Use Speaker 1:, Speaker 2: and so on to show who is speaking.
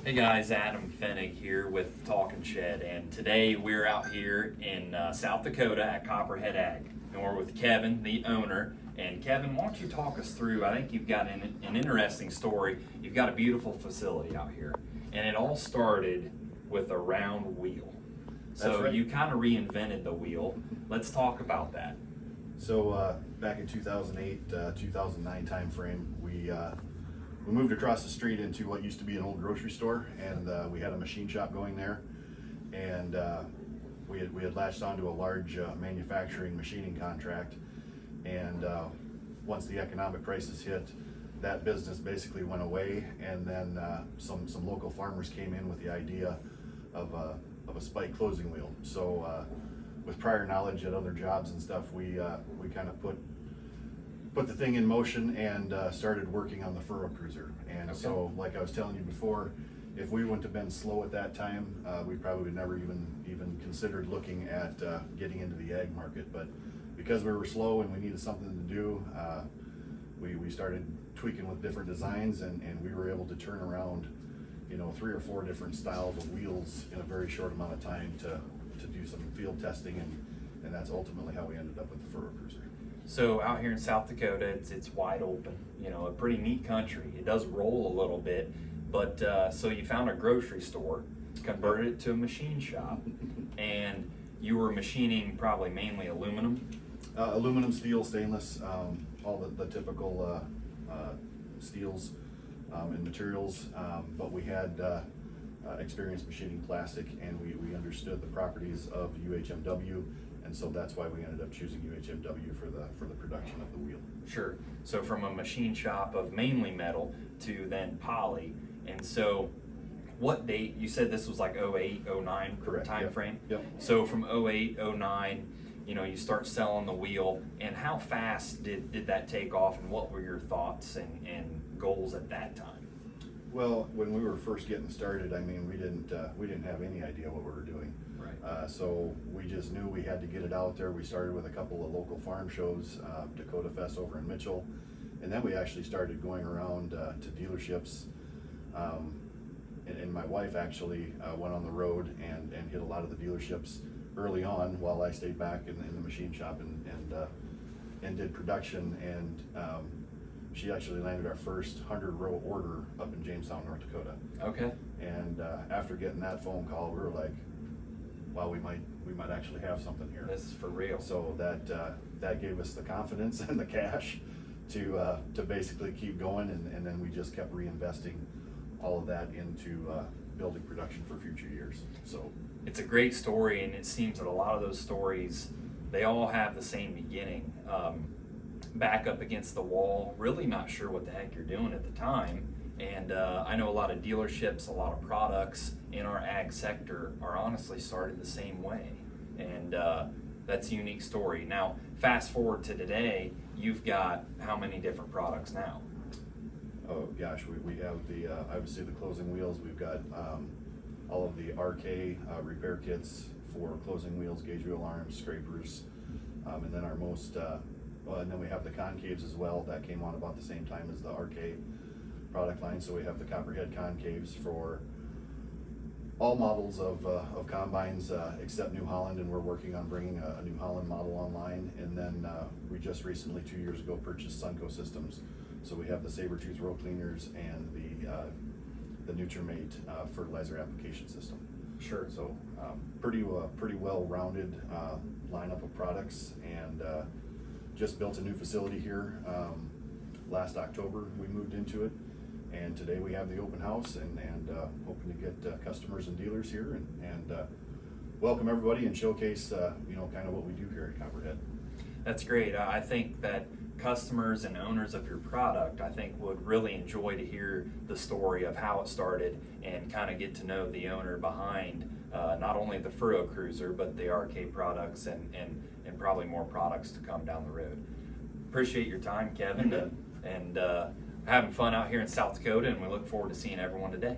Speaker 1: Hey guys, Adam Fennig here with Talking Shed, and today we're out here in South Dakota at Copperhead Ag, and we're with Kevin, the owner. And Kevin, why don't you talk us through, I think you've got an interesting story. You've got a beautiful facility out here, and it all started with a round wheel. So
Speaker 2: That's right.
Speaker 1: You kind of reinvented the wheel. Let's talk about that.
Speaker 2: So back in 2008, 2009 timeframe, we moved across the street into what used to be an old grocery store, and we had a machine shop going there, and we had latched onto a large manufacturing machining contract, and once the economic crisis hit, that business basically went away, and then some local farmers came in with the idea of a spike closing wheel. So with prior knowledge at other jobs and stuff, we kind of put the thing in motion and started working on the Furrow Cruiser. And
Speaker 1: Okay.
Speaker 2: So, like I was telling you before, if we wouldn't have been slow at that time, we probably would never even considered looking at getting into the ag market. But because we were slow and we needed something to do, we started tweaking with different designs, and we were able to turn around, 3 or 4 different styles of wheels in a very short amount of time to do some field testing, and that's ultimately how we ended up with the Furrow Cruiser.
Speaker 1: So out here in South Dakota, it's wide open, a pretty neat country. It does roll a little bit, but so you found a grocery store, converted it to a machine shop, and you were machining probably mainly aluminum.
Speaker 2: Aluminum, steel, stainless, all the typical steels and materials, but we had experience machining plastic, and we understood the properties of UHMW, and so that's why we ended up choosing UHMW for the production of the wheel.
Speaker 1: Sure. So from a machine shop of mainly metal to then poly, and so what date, you said this was like 08, 09
Speaker 2: Correct.
Speaker 1: time
Speaker 2: Yep.
Speaker 1: frame?
Speaker 2: Yep.
Speaker 1: So from 08, 09, you start selling the wheel, and how fast did that take off, and what were your thoughts and goals at that time?
Speaker 2: Well, when we were first getting started, I mean, we didn't have any idea what we were doing.
Speaker 1: Right.
Speaker 2: So we just knew we had to get it out there. We started with a couple of local farm shows, Dakota Fest over in Mitchell, and then we actually started going around to dealerships. And my wife actually went on the road and hit a lot of the dealerships early on, while I stayed back in the machine shop and did production. And she actually landed our first 100-row order up in Jamestown, North Dakota.
Speaker 1: Okay.
Speaker 2: And after getting that phone call, we were like, wow, we might actually have something here.
Speaker 1: This is for real.
Speaker 2: So that gave us the confidence and the cash to basically keep going, and then we just kept reinvesting all of that into building production for future years. So
Speaker 1: It's a great story, and it seems that a lot of those stories, they all have the same beginning. Back up against the wall, really not sure what the heck you're doing at the time. And I know a lot of dealerships, a lot of products in our ag sector are honestly started the same way. And that's a unique story. Now, fast forward to today, you've got how many different products now?
Speaker 2: oh gosh, we have the obviously the closing wheels. We've got all of the RK repair kits for closing wheels, gauge wheel arms, scrapers, and then our most and then we have the concaves as well. That came on about the same time as the RK product line. So we have the Copperhead concaves for all models of combines except New Holland, and we're working on bringing a New Holland model online. And then we just recently, 2 years ago, purchased Sunco systems. So we have the Sabertooth row cleaners and the Nutrimate fertilizer application system.
Speaker 1: Sure.
Speaker 2: So pretty well-rounded lineup of products, and just built a new facility here last October. We moved into it, and today we have the open house, and hoping to get customers and dealers here and welcome everybody and showcase kind of what we do here at Copperhead.
Speaker 1: That's great. I think that customers and owners of your product, I think, would really enjoy to hear the story of how it started and kind of get to know the owner behind not only the Furrow Cruiser, but the RK products and probably more products to come down the road. Appreciate your time, Kevin, and having fun out here in South Dakota, and we look forward to seeing everyone today.